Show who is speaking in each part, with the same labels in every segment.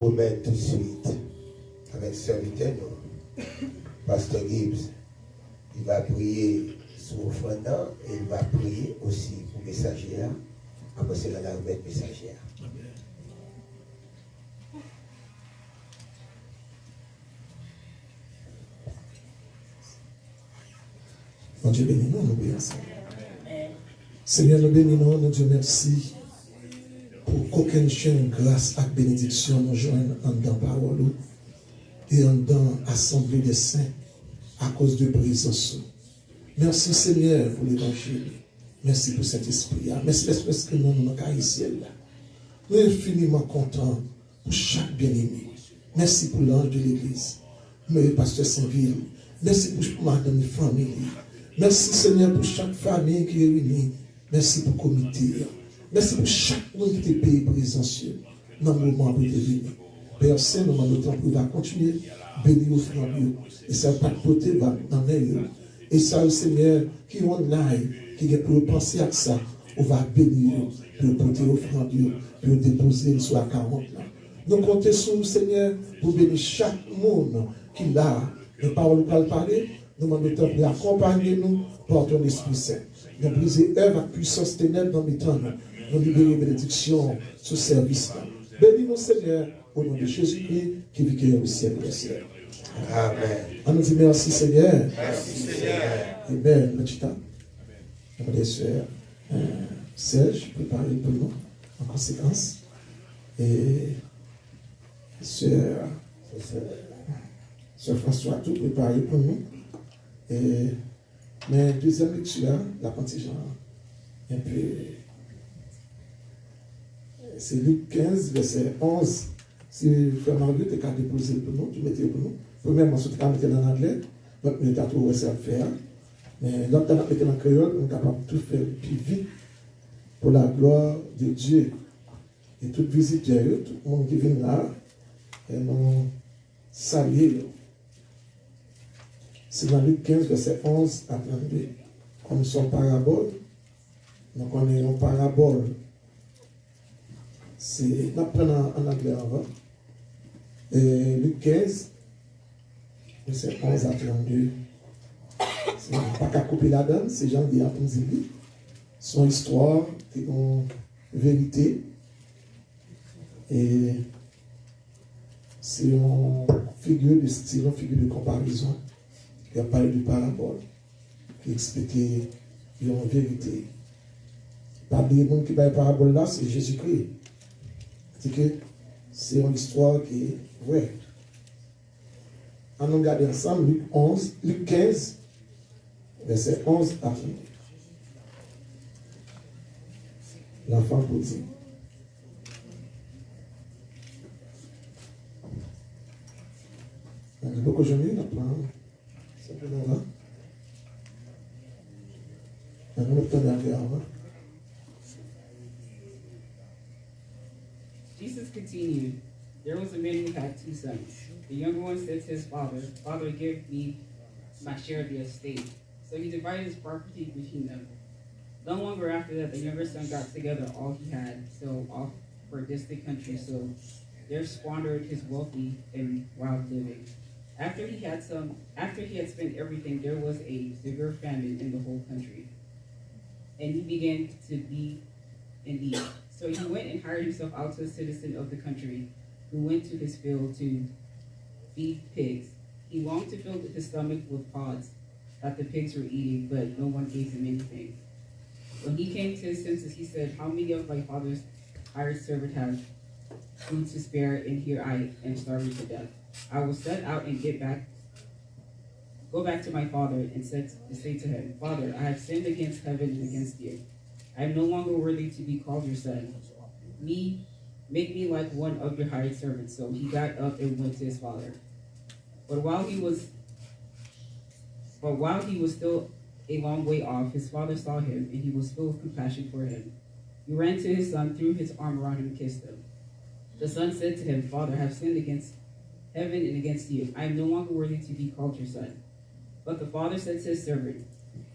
Speaker 1: remettre tout de suite avec serviteur, Pasteur Gibbs. Il va prier sur offrandant et il va prier aussi pour messagère. Après, c'est la remettre messagère.
Speaker 2: Mon Dieu bénis nous, nous prions ensemble. Seigneur, nous bénissons, nous Dieu merci pour qu'aucune chaîne, grâce à bénédiction, nous joigne en dans parole et en dans assemblée des saints à cause de présence. Merci Seigneur pour l'évangile. Merci pour cet esprit. Merci l'espèce que nous nous avons ici. Nous sommes infiniment contents pour chaque bien-aimé. Merci pour l'ange de l'église. Merci pasteur Saint-Ville. Merci pour madame et famille. Merci Seigneur pour chaque famille qui est réunie. Merci pour le comité. Merci pour chaque monde qui est payé présentiel dans le moment où il est venu. Père Saint, nous demandons qu'il va continuer à bénir au frère Dieu. Et ça va pas côté va dans l'air. Et ça, le Seigneur, qui est online, qui est pour penser à ça, on va bénir, pour porter au frère Dieu, pour déposer sur la 40 là. Nous comptons sur le Seigneur pour bénir chaque monde qui a les paroles qu'on parler. Nous demandons pour accompagner nous par ton Esprit Saint. Nous briser œuvre à puissance ténèbres dans mes temps. Nous libérer bénédiction sur ce service. Bénis-nous, Seigneur, au nom de Jésus-Christ qui vit au ciel et au ciel.
Speaker 1: Amen.
Speaker 2: On nous dit merci, Seigneur.
Speaker 1: Merci, Seigneur.
Speaker 2: Amen. Notre sœur Serge, préparez pour nous en conséquence. Et sœur François, tout préparé pour nous. Et, mais deuxième lecture, la contingent un peu. C'est Luc 15, verset 11. Si Frère Marguerite est déposé pour nous, tu mettez pour nous. Premièrement, si tu mettre en anglais, donc nous avons trouvé ça à faire. Mais l'autre, tu as mis en créole, nous sommes capables de tout faire plus vite pour la gloire de Dieu. Et tout visiteur, tout le monde qui vient là, et nous saluons. C'est dans Luc 15, verset 11 à 32. Comme son parabole, donc on est en parabole. C'est, nous prenons en anglais avant. Et Luc 15, verset 11 à 32. C'est pas qu'à couper la donne, c'est Jean dit à Ponzili. Son histoire, c'est une vérité. Et c'est une figure de style, une figure de comparaison. Il a parlé de parabole, qui expliquait une vérité. Parmi les gens qui parlent de parabole là, c'est Jésus-Christ. C'est que c'est une histoire qui est vraie. On nous regarde ensemble Luc 15, verset 11 à 32. L'enfant prodigue. Il y a beaucoup de gens qui apprennent. Simplement là. On va obtenir avant.
Speaker 3: Jesus continued, there was a man who had 2 sons. The younger one said to his father, Father, give me my share of the estate. So he divided his property between them. Not longer after that, the younger son got together all he had, so off for a distant country, so there squandered his wealthy and wild living. After he had spent everything, there was a severe famine in the whole country. And he began to be in need. So he went and hired himself out to a citizen of the country who went to his field to feed pigs. He longed to fill his stomach with pods that the pigs were eating, but no one gave him anything. When he came to his senses, he said, how many of my father's hired servants have food to spare, and here I am starving to death? I will set out and go back to my father and say to him, Father, I have sinned against heaven and against you. I am no longer worthy to be called your son. Make me like one of your hired servants. So he got up and went to his father. But while he was still a long way off, his father saw him, and he was filled with compassion for him. He ran to his son, threw his arm around him, and kissed him. The son said to him, Father, I have sinned against heaven and against you. I am no longer worthy to be called your son. But the father said to his servant,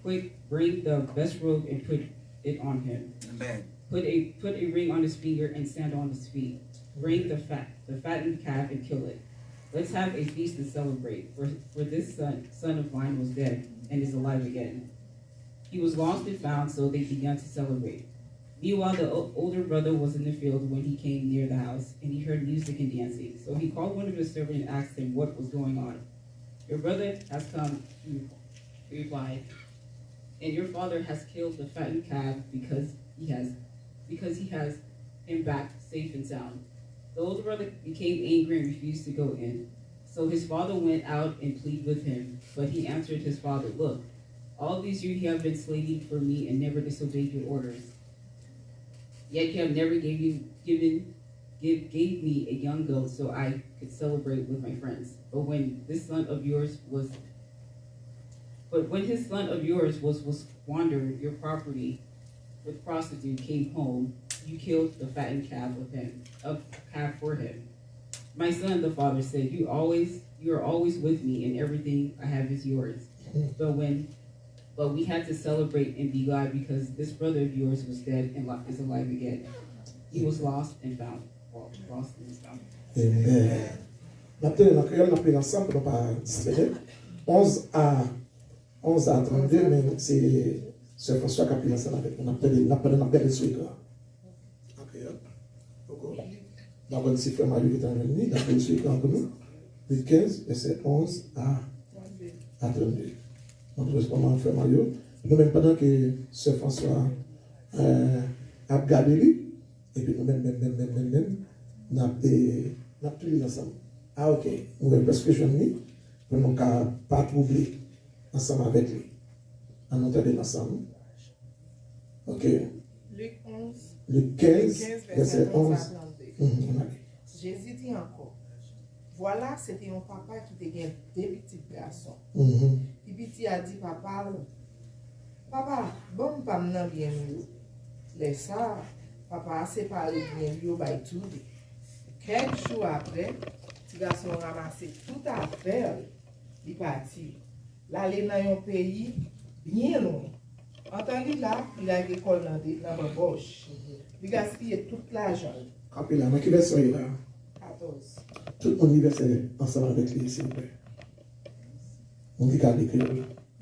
Speaker 3: quick, bring the best robe and put it on him.
Speaker 1: Amen.
Speaker 3: Put a ring on his finger and sandal on his feet. Bring the the fattened calf and kill it. Let's have a feast and celebrate, for this son of mine was dead and is alive again. He was lost and found, so they began to celebrate. Meanwhile, the older brother was in the field when he came near the house, and he heard music and dancing. So he called one of his servants and asked him what was going on. Your brother has come, he replied, and your father has killed the fattened calf because he has him back safe and sound. The older brother became angry and refused to go in. So his father went out and pleaded with him. But he answered his father, look, all these years you have been slaving for me and never disobeyed your orders. Yet you have never gave me a young goat so I could celebrate with my friends. But when his son of yours was squandered your property with prostitute came home, you killed the fattened calf for him. My son, the father said, you are always with me, and everything I have is yours. But we had to celebrate and be glad because this brother of yours was dead and is alive again. He was lost and found. Lost and found.
Speaker 2: Amen. Maintenant, dans le créole, on a pris ensemble, on va distraire. 11 à 32, mais c'est Sœur François qui a pris ensemble avec nous. On a appelé ce soir. Dans le chiffre Marie qui est en venu, on a appelé ce soir entre nous. Le 15, verset 11 à 32. Donc, comment faire Mario. Nous-mêmes, pendant que Sœur François a gardé lui, et puis nous-mêmes, nous avons tout lu ensemble. Ah, ok. Nous avons presque journée pour nous pas troubler ensemble avec lui. On entend ensemble. Ok.
Speaker 4: Luc 11.
Speaker 2: Luc 15, verset 11.
Speaker 4: Jésus dit encore. Voilà, c'était un papa qui était deux petits garçons. Et petit a dit, papa, bon, pas maintenant bien mieux. Laisse ça, papa a séparé bien mieux, by tout. Quelques jours après, petit garçon a ramassé tout à faire, il est parti. Là, il est dans un pays bien loin. Entendu là, il a une école dans ma poche. Il a gaspillé toute l'argent.
Speaker 2: Après là, dans quelle version il est là?
Speaker 4: 14.
Speaker 2: Tout le monde est ensemble avec lui, s'il vous plaît. On dit qu'à l'écrire.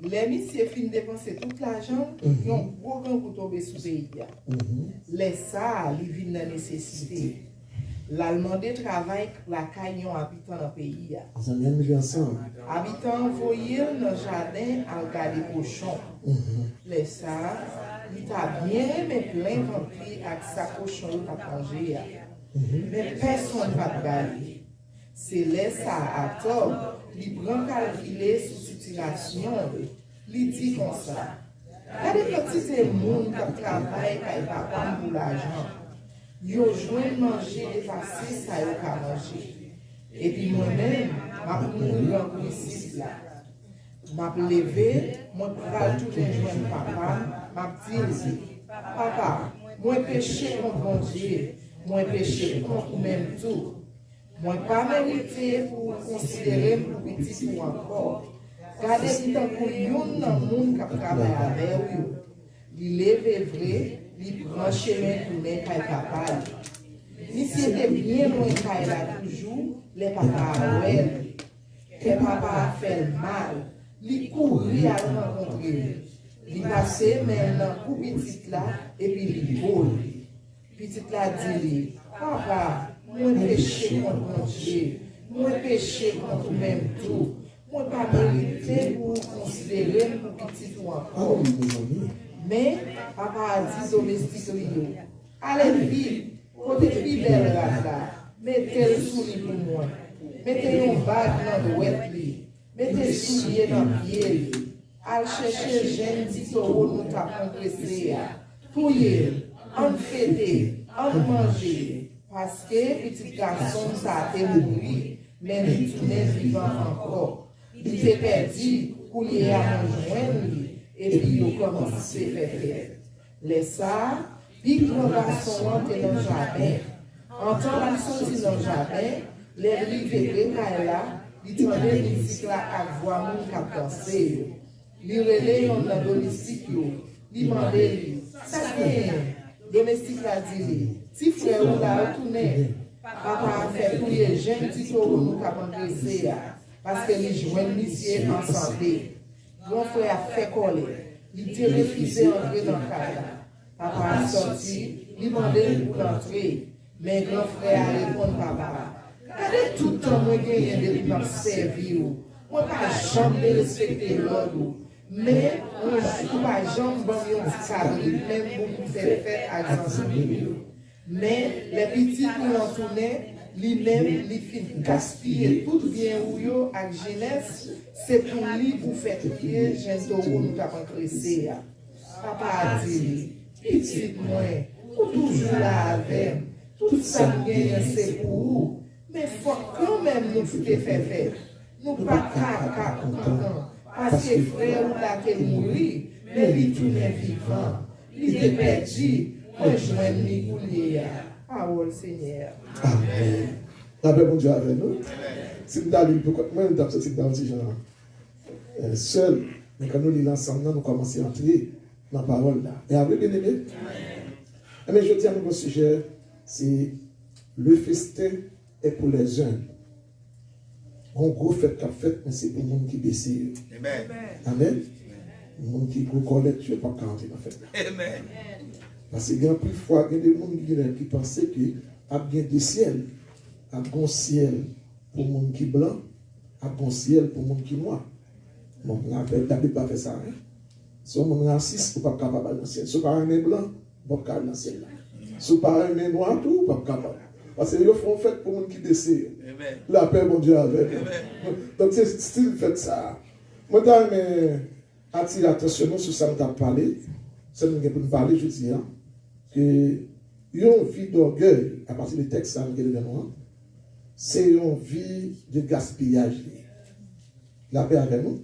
Speaker 4: Les messieurs finissent de dépenser tout l'argent, ils ont gros grand pour tomber sous le pays. Les ça, ils vivent dans la nécessité. L'Allemand travaille la caille habitant dans le pays.
Speaker 2: Ils ont bien mis ensemble.
Speaker 4: Habitants voyaient dans le jardin à regarder les cochons. Les ça, il t'a bien aimé plein de vampires avec sa cochon qui a mangé. Mais personne ne va te garder. C'est là ça à tort. Il prend calculer sous situation. Il dit comme ça. Regardez quand c'est le monde qui travaille qui n'a pas pour l'argent. Yo joint manger dépassé ça yo ka manger. Et puis moi-même, m'a mourir en ici là. M'a levé, moi pral tout joindre papa, m'a dit papa, moi péché contre bon Dieu, moi péché contre même tout. Moi pas mérité pour considérer pour petit pour encore. Regardez si tant pour yon dans monde qui travaille avec vous. Il lève vrai. Il prend chemin pour les capables. Ici, était bien loin de là toujours, les papas les papas fait mal. Il courir à rencontrer. Il passe maintenant pour petite là, et puis il vole. Petite là dit, papa, moi péché contre mon Dieu, moi péché contre même tout. Moi pas mérité pour considérer pour petite ou encore. Mais papa a dit domestique lui, allez vite, côté plus belle là, mettez le soulier pour moi, mettez une bague dans le wet lui, mettez le soulier dans le pied, allez chercher jeune petit taureau nous t'a compressé, touiller, en fêter, en manger, parce que petit garçon ça a été mouru, mais il tournait vivant encore, il s'est perdu pour y aller à rejoindre. Et puis, il a commencé à faire. Les ça, puis grand garçon était dans le jardin. En temps qu'il sorti dans le jardin, les rivières là, il tendait la musique là à voir mon qui danser. Il relait dans le domestique, il demandait, ça vient. Le domestique a dit, si frère ou là, retournez. Papa a fait pour les jeunes qui sont nous capables de parce que les jeunes lycéens en santé. Mon frère a fait coller. Il était refusé d'entrer dans le cadre. Papa a sorti, il demandait pour l'entrer. Mais grand frère a répondu papa. Regardez tout le temps, moi, j'ai depuis m'a servi. Moi, pas jamais respecter l'ordre. Mais, moi, je ne pas jamais banyer un petit cadre, même pour nous faire faire à mais les petits qui l'entouraient, lui-même, il fait gaspiller tout bien ou yo avec jeunesse, c'est pour lui pour faire prier, j'ai nous avons crescé. Papa a dit, petit moi, ou toujours là avec, tout ça nous gagne, c'est pour vous. Mais il faut quand même nous faire. Nous pas caca content. Parce que frère ou là qui mourit, mais il tourne vivant. Il est perdu. Rejoignez pour lui. Parole Seigneur.
Speaker 2: Amen. La paix, bon Dieu, avec nous. Si nous avons moi, nous avons ce type genre seul, mais quand nous lisons ensemble, nous commençons à entrer dans la parole là. Et après, bien aimé, mais je tiens à mon sujet, c'est le festin est pour les uns. Un gros fête qu'a fait, mais c'est pour le monde qui baisse. Amen. Amen. Le monde qui collecte, tu ne peux pas rentrer dans la fête. Amen. Parce qu'il y a plus de fois, il y a des gens qui pensent qu'il y a des ciels, il y a un ciel pour les gens qui sont blancs, il y a un ciel pour les gens qui sont noirs. Bon, la Bible n'a pas fait ça. Si on est raciste, on n'est pas capable d'aller dans le ciel. Si on est blanc, on n'est pas capable d'aller dans le ciel. Si on est noir, on n'est pas capable. Parce qu'ils font fait pour les gens qui décèdent. La paix, mon Dieu, avec eux. Donc, c'est style fait ça. Moi, je attire l'attention sur ça que nous avons parlé. Ça nous pour nous parler, je dis, que une vie d'orgueil, à partir du texte, c'est une vie de gaspillage. La paix avec nous.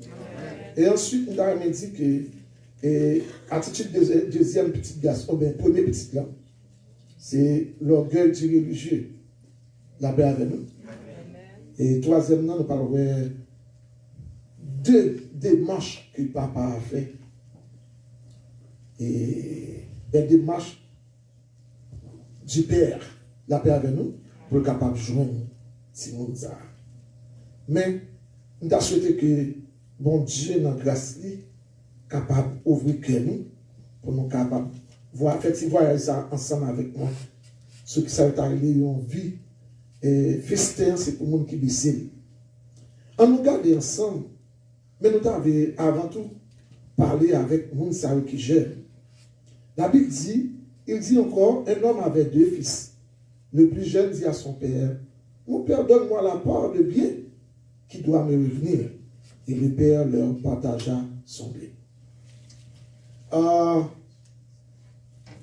Speaker 2: Et ensuite, nous avons dit que l'attitude deuxième petite garçon, bien, premier petit là, c'est l'orgueil du religieux. La paix avec nous. Et troisièmement, nous parlons de deux démarches que papa a fait. Et des démarches du Père, la paix avec nous, pour être capable de joindre Simon Zara. Mais nous avons souhaité que bon Dieu, dans la grâce, capable d'ouvrir cœur nous, pour nous capables de faire ce voyage ensemble avec moi. Ceux qui savent arriver en vie, et festin, c'est pour les gens qui baissent. On nous garde ensemble, mais nous avons avant tout parlé avec les gens qui gèrent. La Bible dit, il dit encore, un homme avait deux fils. Le plus jeune dit à son père, mon père, donne-moi la part de bien qui doit me revenir. Et le père leur partagea son bien.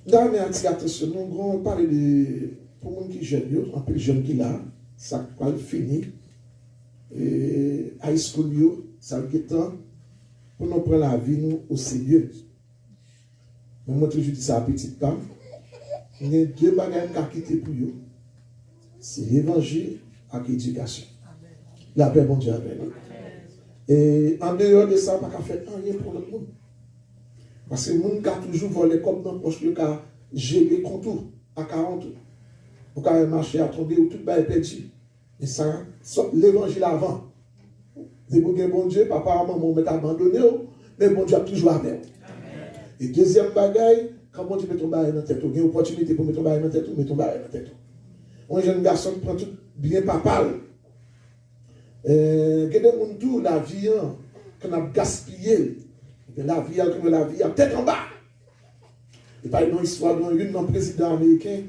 Speaker 2: Dans mes attention, nous allons parler de, pour les gens qui jeune, un peu de jeunes qui là, ça va finir. High school, ça va être pour nous prendre la vie nous, au sérieux. Moi, toujours dis ça à petite femme. Il y a deux bagages qui quittent pour eux. C'est l'évangile et l'éducation. La paix, bon Dieu, avec nous. Et en dehors de ça, on ne peut pas faire rien pour le monde. Parce que le monde qui a toujours volé comme dans le poche, il a géré contour à 40 ans. Ou quand il marché à tomber, ou tout est perdu. Et ça, l'évangile avant. C'est pour que bon Dieu, papa et maman m'ont abandonné, mais bon Dieu a toujours avec. Et deuxième bagaille, quand bon Dieu met ton baril dans la tête, il y a une opportunité pour mettre ton baril dans la tête, met ton baril dans la tête. Un jeune garçon qui prend tout bien papa. Il y a des gens la vie, qu'on a gaspillé. La vie, comme la vie, tête en bas. Et par exemple, histoire d'un président américain,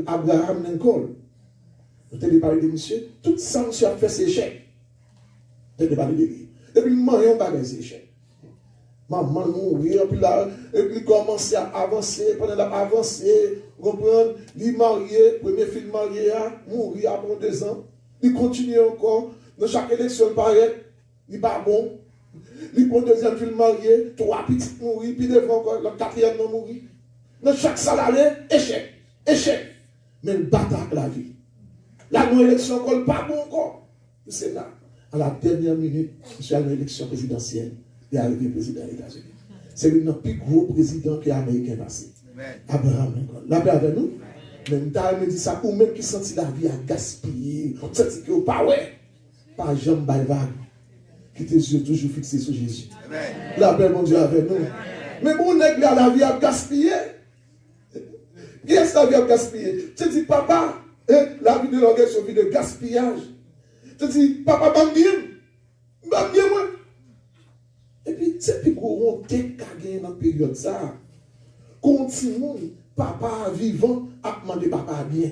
Speaker 2: Abraham Lincoln. Vous avez parlé de monsieur, tout ça, monsieur a fait ses échecs. Vous avez parlé de lui. Et puis, il a fait ses échecs. Maman mourir, puis là, et puis commencer à avancer, pendant la avancer, comprendre, il marié, premier fille marié, mourir après 2 ans, il continue encore, dans chaque élection, pareil, il n'est pas bon, il prend deuxième fille marié, 3 petites mourir, puis devant encore, le 4e non mourir. Dans chaque salarié, échec, échec. Mais il bat avec la vie. La non-élection, encore pas bon encore. C'est là, à la dernière minute, je suis à l'élection présidentielle. Il est arrivé président des États-Unis. C'est le plus gros président qui est américain passé. Abraham Lincoln. La paix avec nous. Même temps, me dit ça, ou même qui sentit la vie à gaspiller, on sentit que pas ouais, pas jamais vague, qui tes yeux toujours fixés sur Jésus. La paix, mon Dieu, avec nous. Mais bon, nègre là, la vie à gaspiller. Qui est-ce la vie à gaspiller? Tu dis, papa, la vie de l'orgueil, c'est une vie de gaspillage. Tu dis, papa, m'aime bien, moi. Et puis, c'est plus gros, on gagné dans la période ça. Continue, papa vivant, à demander papa bien.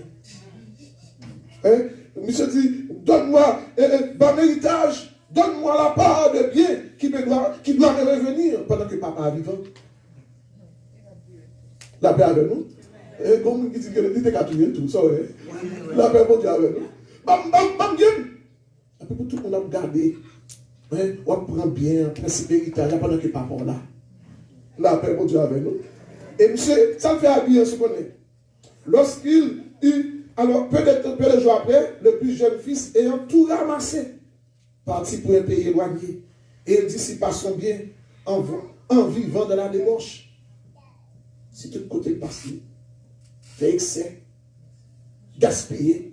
Speaker 2: Monsieur dit, donne-moi mon héritage, donne-moi la part de bien qui doit me revenir pendant que papa est vivant. La paix avec nous. Et comme il dit que il était capturé tout ça, la paix mon Dieu avec nous. Bam bien. Et puis pour tout le monde a regardé, on prend bien, principe héritage pendant que papa est là. La paix mon Dieu avec nous. Et monsieur, ça me fait habiller ce qu'on est. Lorsqu'il eut, alors peu de jours après, le plus jeune fils ayant tout ramassé, parti pour un pays éloigné, et il dissipa son bien en vivant dans la débauche. Si tout côté passé, fait excès, gaspiller,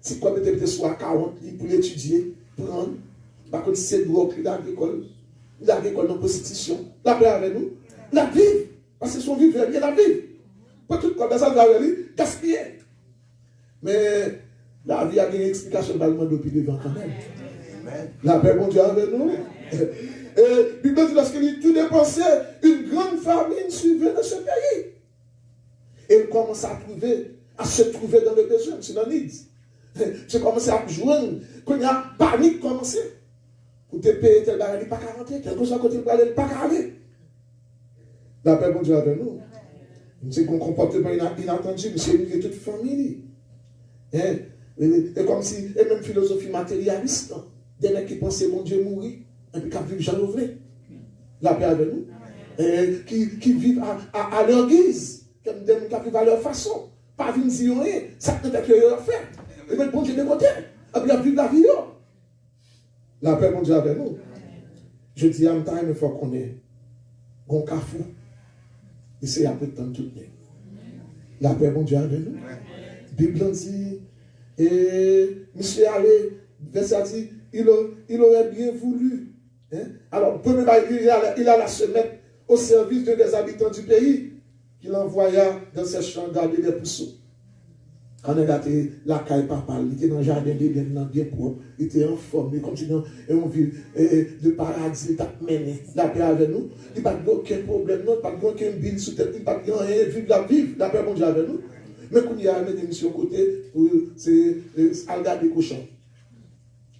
Speaker 2: si quoi peut-être soit 40 pour l'étudier, prendre, par contre, c'est droit l'agricole dans la prostitution, la paix avec nous, la vie, parce que son vivre, il y a la vie. Pas tout comme ça, gaspiller. Mais la vie a une explication depuis devant quand même. La paix, mon Dieu, avec nous. Et Bible dit, lorsqu'il tout dépensé, une grande famine suivait dans ce pays. Et il commence à se trouver dans le besoin, c'est dans l'île. Je commence à joindre, quand il y a panique commencé. Pour te payer tel bagage, il pas 40, quelque chose à côté de il pas 40. La paix, mon Dieu, avec nous. C'est qu'on comportement inattendu, mais c'est une toute famille. Et comme si, et même philosophie matérialiste, des mecs qui pensaient, mon Dieu, mourir, et puis qui vivent Jean Lovray. La paix avec nous. Qui vivent à leur guise, qui vivent à leur façon. Pas vivre dire rien, ça peut être que leur fait. Et mettre bon Dieu de côté, et puis vivre la vie. La paix, mon Dieu, avec nous. Je dis à time, il faut qu'on ait un cafou. Et c'est après tant tout le monde. La paix, mon Dieu, avec nous. Bible dit, et monsieur allé, verset dit, il aurait bien voulu. Alors, premier il alla se mettre au service des habitants du pays, qu'il envoya dans ses champs garder des pousseaux. Quand on a gâté la caille papa, il était dans le jardin bien propre, il était en forme, comme si on vit de paradis, il t'a mené la paix avec nous. Il n'y a pas aucun problème, il n'y a pas aucun bille sous tête, il n'y a pas rien, vivre la paix, mon Dieu, avec nous. Mais quand il y a une émission côté, c'est à garder cochon.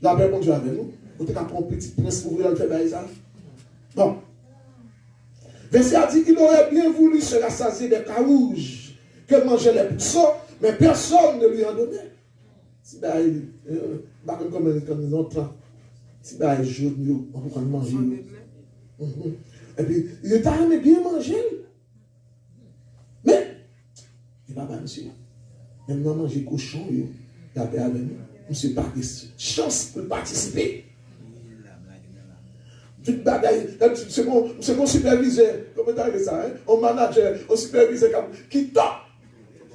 Speaker 2: La paix, mon Dieu, avec nous. Vous avez un petit prince pour ouvrir le fait ça. Bon. Verset a dit qu'il aurait bien voulu se rassasier des carouges que mangeaient les poissons, mais personne ne lui en donnait. Si comme nous autres, si il joue, on peut manger. Et puis, il était aimé bien manger. Mais, il va pas, monsieur. Même non manger cochon, il a fait avec nous. Monsieur, pas de chance pour participer. C'est mon superviseur, comment tu as ça, mon manager, mon superviseur qui top.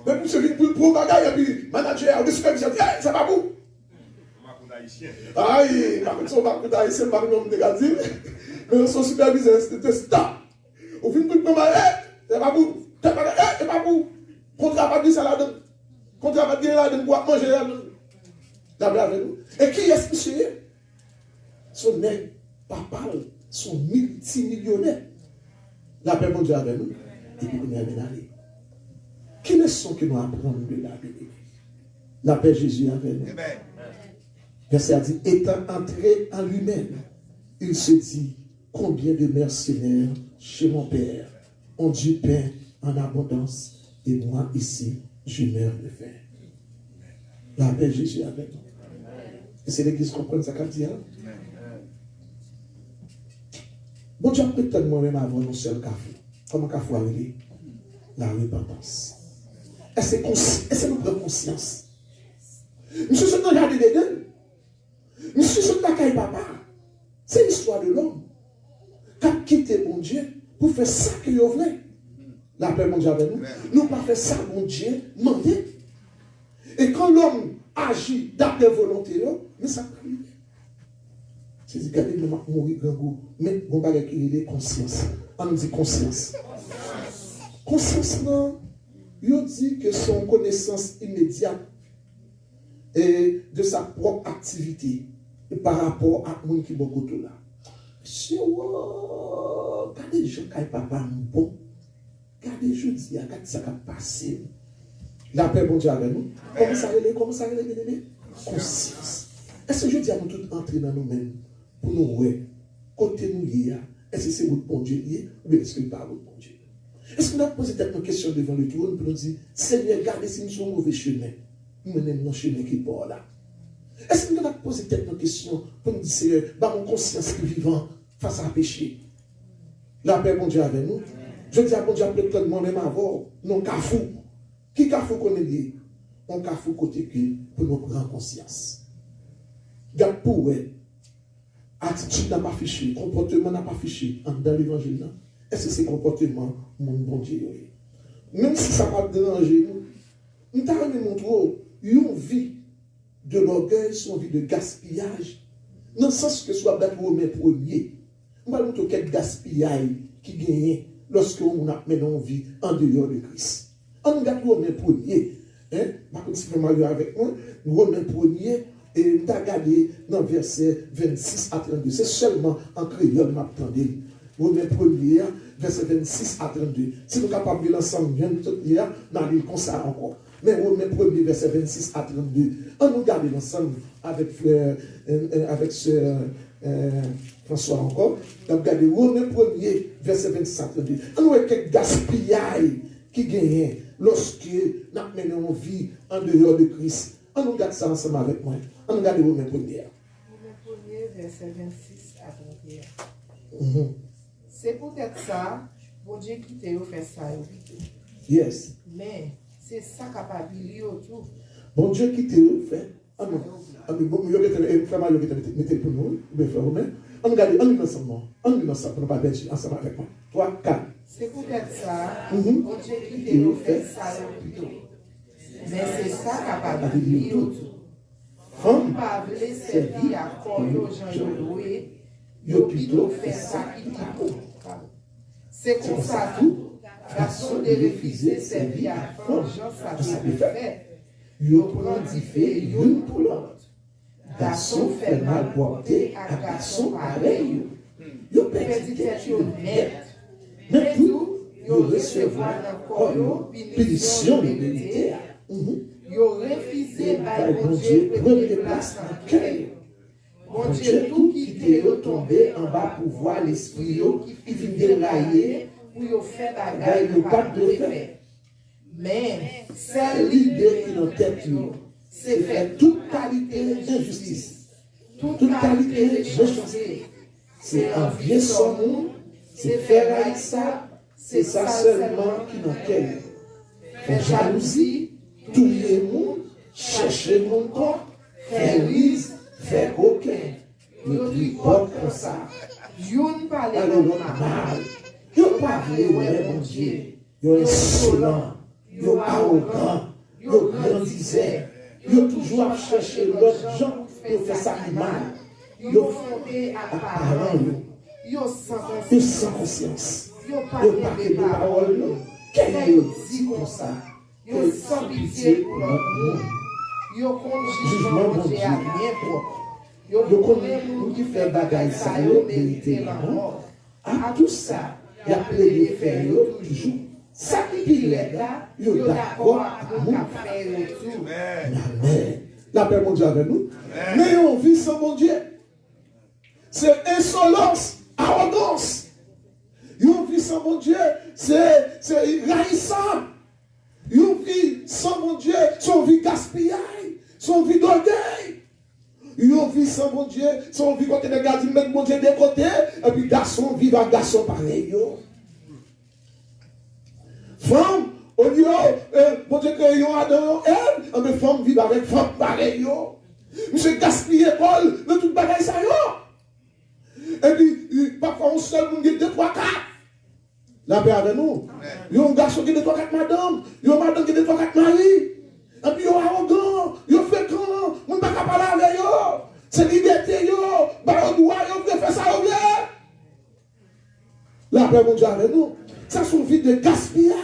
Speaker 2: Mais monsieur vient pour le bagage, et puis manager, le superviseur dit, ça va vous. Aïe, son marque d'haïtien, marque de gazine. Mais son superviseur, c'était stop. Au fin de le bagage, ça va vous. Ça va vous. Contrat pas de ça là-dedans. Contrat pas de là-dedans, pour manger là-dedans. Et qui est-ce que c'est? Son nègre. Papa sont multimillionnaires. La paix, mon Dieu, avec nous. Et puis, on est allé. Quelles leçons que nous apprenons de la Bible? La paix, Jésus, avec nous. Verset a dit, étant entré en lui-même, il se dit, combien de mercenaires chez mon Père ont du pain en abondance, et moi ici, je meurs de faim. La paix, Jésus, avec nous. Et c'est l'église qui comprend ça, quand il dit, bon Dieu, peut-être moi-même avant un seul café. Comment café arrive? La repentance. Est-ce que nous prenons conscience? Monsieur, c'est dans le jardin d'Éden. Monsieur, c'est dans la caille papa. C'est l'histoire de l'homme qui a quitté mon Dieu pour faire ça qu'il voulait. La paix, mon Dieu, avec nous. Nous pas fait ça, mon Dieu, demander. Et quand l'homme agit d'après volonté, mais ça peut arriver. C'est dit, regardez, nous allons mourir grand goût. Mais on va récupérer conscience. On nous dit conscience. Conscience, non. Il dit que son connaissance immédiate et de sa propre activité par rapport à mon qui est beaucoup là. Monsieur, regardez les gens qui papa bon. Regardez, je dis, regardez ça qui a passé. La paix, bon Dieu, avec nous. Comment ça relève, conscience. Est-ce que je dis à nous tous entrer dans nous-mêmes pour nous voir côté nous y a, est-ce que c'est votre bon Dieu ou bien est-ce que ce n'est pas votre bon Dieu? Est-ce qu'on a posé peut-être une question devant le trône pour nous dire, Seigneur, regardez si nous sommes au mauvais chemin. Nous menons dans chemin qui est pas là. Est-ce qu'on a posé peut-être une question pour nous dire, Seigneur, bah mon conscience qui est vivant face à péché. La paix, bon Dieu, avec nous. Je dis à bon Dieu, peut-être moi-même avant, non cafou. Qui cafou qu'on est lié? On cafou côté que pour nous prendre conscience. Garde pour attitude n'a pas affiché, comportement n'a pas affiché dans l'évangile. Est-ce que c'est comportement mon bon Dieu? Même si ça va déranger nous, nous t'avons montré une vie de l'orgueil, son vie de gaspillage, dans le sens que soit d'être mes premiers. On va montrer quel gaspillage qui gagne lorsque on a maintenant vie en dehors de Christ. On regarde mes premiers. Par contre, si vous m'avez avec moi, nous remettons premier. Et nous avons regardé dans le verset 26 à 32. C'est seulement en créole que m'attendez. Romains 1er, verset 26 à 32. Si nous sommes capables de l'ensemble, nous allons comme ça encore. Mais Romains 1er, verset 26 à 32. On nous regarde l'ensemble avec ce François encore. On regarde Romains 1er, verset 26 à 32. On nous voit quelques gaspillages qui gagnent lorsque nous menons une vie en dehors de Christ. On regarde ça ensemble avec moi. On regarde Romains 1er.
Speaker 4: Romains 1er, verset 26 à 31. C'est peut-être ça, bon Dieu qui t'a fait ça.
Speaker 2: Yes.
Speaker 4: Mais c'est ça capable de tout.
Speaker 2: Bon Dieu qui t'a fait. Ah non. Ah mais bon, il y a mettez pour nous, mais frère Romain. On regarde, on est ensemble. On est ensemble, on va pas ensemble avec moi. 3, 4.
Speaker 4: C'est peut-être ça, bon Dieu qui t'a fait ça. Mais c'est ça capable de tout. Femme pas voulu servir à corps aux gens loués, yo plutôt fait ça qui dit. C'est comme ça tout. Garçon de refuser servir à femme, gens ça fait. Yo prend fait une pour l'autre. Garçon fait mal porter à garçon pareil. Yo perdu tête yo net. Mais tout, yo recevoir dans corps punition de vérité. Yo refusé par bon Dieu première place dans le cœur. Bon Dieu tout qui t'est tombé en bas pour voir l'esprit qui vient dérailler pour yo faire bagaille yo pas de faire. Mais c'est l'idée qui dans tête c'est faire toute qualité d'injustice, toute qualité de méchanceté. C'est envier son monde, c'est faire haïr ça, c'est ça seulement qui n'en quête. Faire jalousie, tout le monde, chercher mon corps, faire lise, faire coquin. Yo dit pas comme ça. Yo ne parle pas mal. Yo parle ouais mon Dieu. Yo insolent, yo arrogant, yo grandisseur. Yo toujours chercher l'autre gens pour faire ça mal. Yo fondé à parents yo sans conscience. Yo parle de paroles. Qu'est-ce yo dit comme ça? Yo sans pitié pour l'autre monde. Yo compte jugement bon Dieu à bien propre. Yo connaît moun qui fait bagaille ça yo mériter la mort. À tout ça, y a plaidé faire yo toujours. Ça qui est là, yo d'accord avec mon faire tout. Amen. La paix mon Dieu avec nous. Mais on vit sans mon Dieu. C'est insolence, arrogance. On vit sans mon Dieu, c'est raissant. Une vie sans mon Dieu, son vie gaspillage, son vie d'orgueil. Une vie sans mon Dieu, son vie côté de garde, mettre mon Dieu de côté, et puis garçon, vivre un garçon pareil. Femme, au lieu, mon Dieu, que yon adore elle, mais femme vivre avec femme pareil. Monsieur gaspiller Paul, de toute bagaille ça. Et puis, parfois, on seul, on dit 2, 3, 4.
Speaker 2: La paix avec nous. Il y a un garçon qui est de 3-4 madame, il y a une madame qui est de 3-4 mari. Et puis il y a arrogant, il y a fréquent, on ne peut pas parler avec eux. C'est liberté, yo, bah on doit, yo, faire ça, ou bien. La paix, mon Dieu, avec nous. Ça, c'est une vie de gaspillage.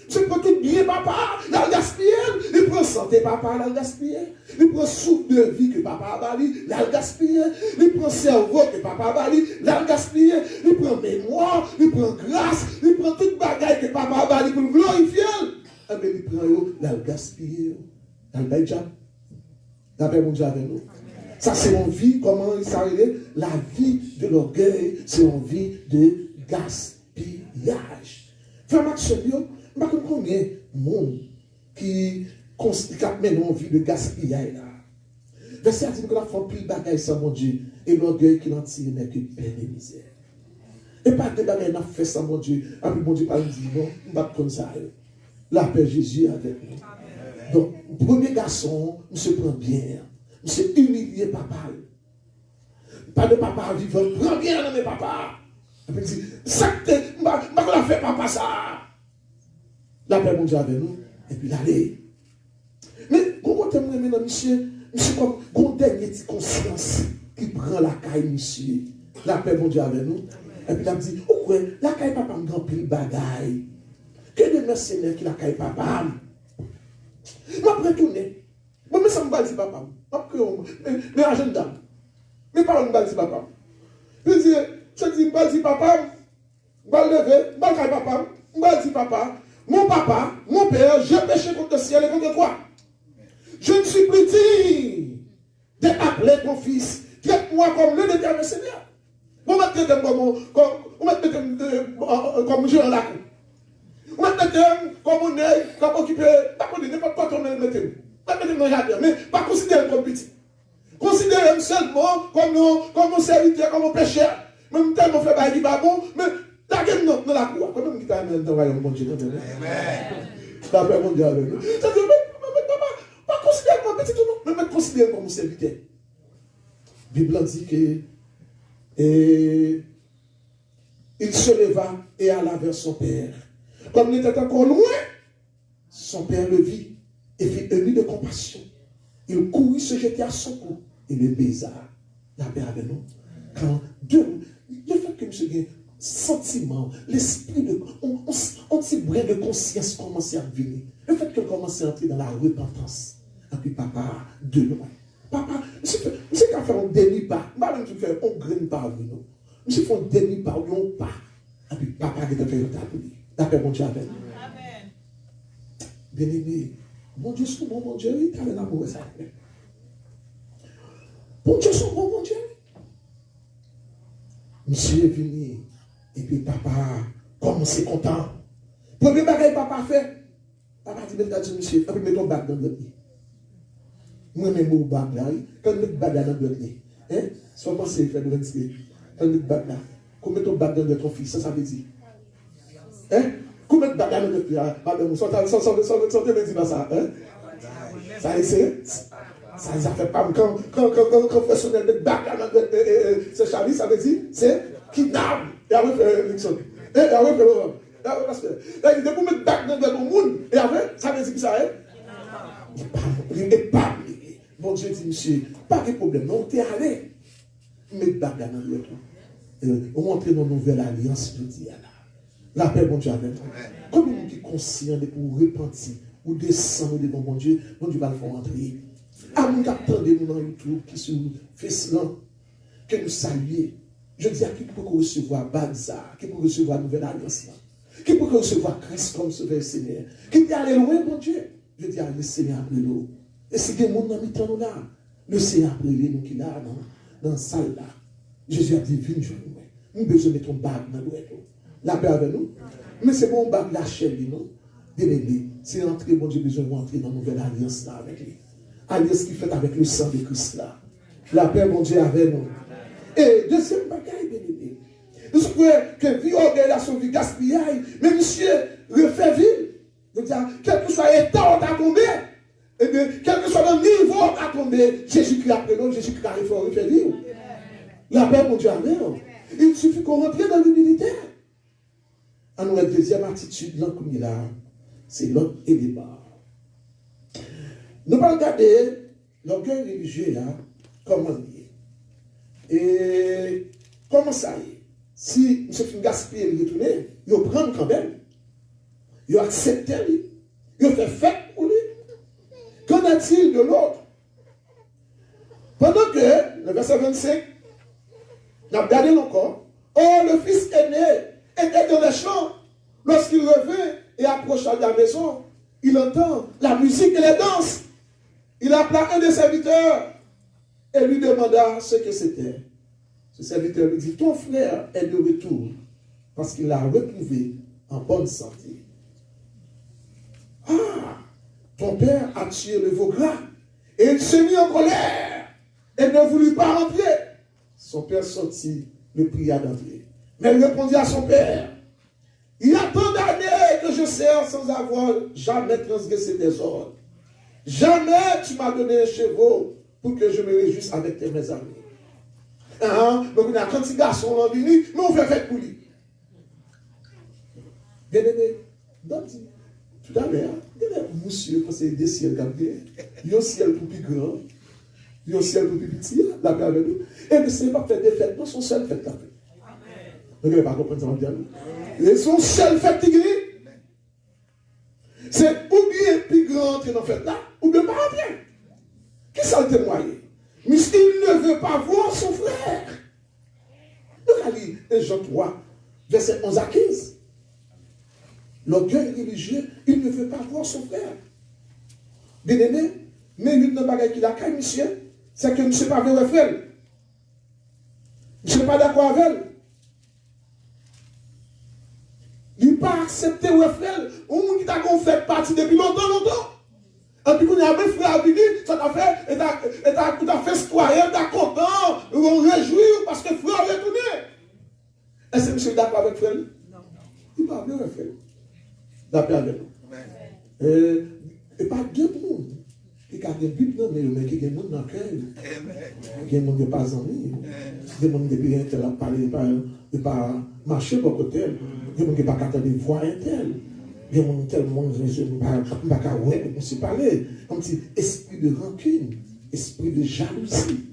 Speaker 2: C'est pour tout bien, papa, dans le gaspillage. Il prend santé, papa, dans le gaspillage. Il prend soupe de vie que papa a bali, dans le gaspillage. Il prend cerveau que papa a bali, dans le gaspillage. Il prend mémoire, il prend grâce, il prend toute bagaille que papa a bali pour le glorifier. Et bien, il prend dans le gaspillage. Dans le baïdjab. La paix, mon Dieu, avec nous. Ça, c'est une vie, comment il s'arrête? La vie de l'orgueil, c'est une vie de gaspillage. Frère Maxime, je ne sais pas combien de monde qui mène une vie de gaspillage. Verset dit que la femme plus de bagaille sans mon Dieu, et l'orgueil qui n'en tire n'est que peine et misère. Et pas de bagaille n'a fait sans mon Dieu, après mon Dieu pas me dit non, on va comme ça. La paix Jésus avec nous. Donc, premier garçon, on se prend bien. C'est humilier papa. Pas de papa vivant. Prends bien dans mes papas. Et puis il dit, ça que tu as fait papa ça. La paix mon Dieu avec nous. Et puis l'aller. Mais quand on aime maintenant, monsieur comme un dernier petit conscience qui prend la caille, monsieur. La paix mon Dieu avec nous. Et puis il me dit, oh ouais, la caille papa me grand pile bagaille. Que de mercenaires qui la caille papa. Je vais retourner. Mais ça me va dire papa. Mais agenda. Mes parents me disent papa. Je dis, je dis papa, je vais lever, je vais dire papa, je vais dire papa, mon père, j'ai péché contre le ciel et contre toi. Je ne suis plus digne d'appeler ton fils. Traite-moi comme le déterminé Seigneur. Vous mettez comme je en la cour. Vous mettez comme un œil, comme occupé, pas qu'on n'importe quoi qu'on mettez. Pas mettez dans le jardin, mais pas considérer comme petit. Considérez-moi seulement comme un serviteur, comme un pécheur. Même tellement fait bail qui va bon, mais taguez dans la cour. Quand même qui t'a mis dans le royaume de Dieu. Amen. D'après mon Dieu avec nous. C'est-à-dire, pas considérer comme un petit tout non, mais considérer comme un serviteur. La Bible dit que il se leva et alla vers son père. Comme il était encore loin, son père le vit et fit ému de compassion. Il courut se jeter à son cou et le baisa. La paix avec nous. Quand le fait que monsieur ait sentiment, l'esprit de. Un petit brin de conscience commençait à venir. Le fait qu'il commençait à entrer dans la repentance. Et puis papa, de loin. Papa, monsieur qu'à faire un demi-pas. Je vais faire un grain pas avec nous. Monsieur fait un demi-pas ou un pas. Et puis papa qui te fait le taboulet. La paix, mon Dieu avec nous. Amen. Bien aimé. Mon Dieu, son bon, mon Dieu, il t'a l'amour, ça. Mon Dieu, son bon, mon Dieu. Monsieur est venu, et puis papa, comme c'est content. Premier bagage papa fait, papa dit, mais regarde, monsieur, et puis mets ton bac dans le pied. Moi-même, mon bac là, quand je mets le bac dans le pied, hein, soit pensé faire de l'inscrire, quand je mets le bac là, quand je mets ton bac dans ton fils, ça veut dire. Hein? Comment tu bagarres le pied? Pardon, sans te dire ça. Ça ne fait pas quand professionnel de bagarre c'est Charlie, ça veut dire c'est kidnapp. Et après, et après, il dit pour mettre bagarre dans le monde. Et après, ça veut dire que ça est. Il n'est pas. Bon Dieu dit, monsieur, pas de problème. Non, tu es allé. Mettre bagarre dans le monde. On rentre dans une nouvelle alliance, je dis là. La paix, bon Dieu, avec nous. Comme nous sommes conscients de pour repentir ou descendre devant mon Dieu va le faire entrer. À nous attendez nous dans YouTube, qui sur Facebook, que nous saluons. Je dis à qui peut recevoir Bazar, qui peut recevoir Nouvelle Alliance, qui peut recevoir Christ comme sauveur Seigneur, qui peut aller loin, mon Dieu. Je dis à le Seigneur après nous. Et si des gens dans nous là, le Seigneur après nous qui là, dans la salle là. Jésus a dit, viens, je nous. Nous avons besoin de ton bague dans l'ouest. La paix avec nous. Mais c'est bon bague la chair, non? Bien-aimé, c'est entrer, mon Dieu, besoin d'entrer dans la nouvelle alliance là avec lui. Alliance qui fait avec le sang de Christ là. La paix, mon Dieu, avec nous. Et deuxième bagaille, bien-aimé. Nous savons que vie organisation, vie gaspillage, mais monsieur, refait ville. Quel que soit l'état où tu as tombé, et bien, quel que soit le niveau où tu as tombé, Jésus-Christ après nous, Jésus-Christ arrive à refaire vivre. La paix, mon Dieu, avec nous. Il suffit qu'on rentre dans l'humilité. à notre deuxième attitude, là, c'est l'autre élément. Nous allons regarder l'orgueil religieux, comment il est. Et comment ça y est? Si M. Fin gaspille et retourner, il prend quand même. Il accepte lui. Il fait fête pour lui. Qu'en est-il de l'autre? Pendant que, le verset 25, nous avons regardé encore. Oh, le fils aîné était dans les champs. Lorsqu'il revint et approcha de la maison, il entend la musique et les danses. Il appela un des serviteurs et lui demanda ce que c'était. Ce serviteur lui dit, ton frère est de retour parce qu'il l'a retrouvé en bonne santé. Ah, ton père a tué le veau gras et il s'est mis en colère et ne voulut pas rentrer. Son père sortit, le pria d'entrer. Mais il répondit à son père, il y a tant d'années que je sers sans avoir jamais transgressé tes ordres. Jamais tu m'as donné un chevaux pour que je me réjouisse avec mes amis. Donc on a 30 garçons en venu, mais on fait fête pour lui. Bien aimé, tout à l'heure, monsieur, quand c'est des ciels comme il y a un ciel pour plus grand, il y a un ciel pour plus petit, la paix avec nous. Et ne c'est pas faire des fêtes, non, son seul fête la paix. Vous ne pouvez pas comprendre ça en bien. Et son seul fête qui grille, c'est ou bien plus grand que dans la fête là, ou bien pas bien. Qui ça le témoigne? Mais il ne veut pas voir son frère. Donc, à lire 1 Jean 3, verset 11 à 15. L'orgueil religieux, il ne veut pas voir son frère. Bien aimé, mais l'une des bagages qu'il a qu'à monsieur, c'est que monsieur ne pas avec elle. Je ne suis pas d'accord avec elle. Il n'a pas accepté avec elle. Ou qui t'a fait partie depuis longtemps. Et puis, quand il y a un frère à venir, ça t'a fait, et t'as fait citoyen, t'as content, on réjouit parce que le frère est retourné. Est-ce que monsieur est d'accord avec frère? Non. Il parle bien avec frère. D'accord avec nous. Et pas deux monde. Il y a des Bibles, mais il y a des gens dans le cœur. Il y a des gens qui ne sont pas amis. Il y a des gens qui ne parlent pas marcher pour côté. Il y a des gens qui ne parlent pas voir un tel. Il y a tellement de gens qui ne parlent pas parler. Comme si esprit de rancune, esprit de jalousie.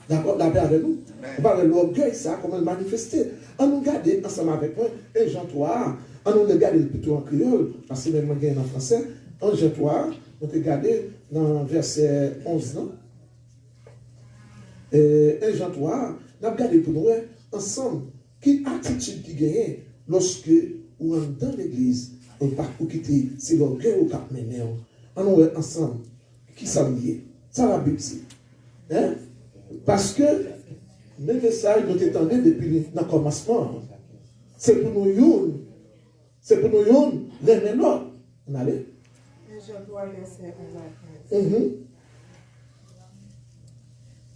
Speaker 2: D'accord, la paix avec nous. On parle de l'orgueil, ça, comment le manifester. On nous garde ensemble avec moi, 1 Jean 3, on nous regarde plutôt en créole, parce que même moi, en français, 1 Jean 3, on peut regarder dans verset 11, non? 1 Jean 3, on a regardé pour nous ensemble, quelle attitude qui gagne lorsque on est dans l'église, on ne peut pas quitter, c'est l'orgueil au cap mené. On nous ensemble, qui s'allie. Ça la Bible dit. Hein? Parce que le message nous étendait depuis le commencement. C'est pour nous youn. C'est pour nous youn, les mêmes. On allait.
Speaker 4: Je dois laisser 11 à 15.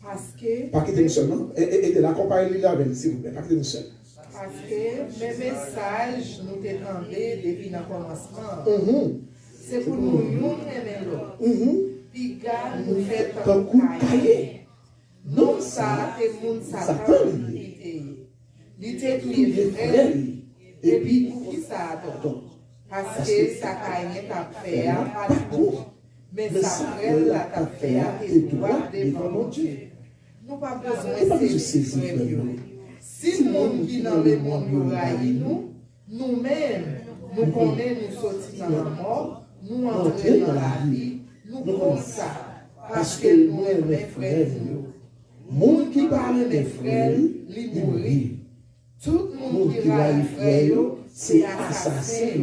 Speaker 4: Parce que.
Speaker 2: Pas quitter nous seulement. Et de l'accompagner là avec, s'il vous plaît. Pas quitter nous seuls.
Speaker 4: Parce que mes messages nous étendaient depuis le commencement. C'est pour nous youn et l'autre. Puis gars nous fait un coup cahier. Non, ça, c'est mon Satan qui était frère. Et puis, pour qui ça donc? Parce que ça cahier t'a fait pas tout. Mais ça frère là t'a fait et droit devant mon Dieu. Nous pas besoin de saisir. Si le monde qui dans le monde nous raille nous-mêmes, nous connaissons nous sortir dans la mort, nous entrer dans la vie, nous comme ça. Parce que nous aimons les frères. Moun qui parle des frères, il mourit. Tout le monde qui parle des frères, c'est assassin.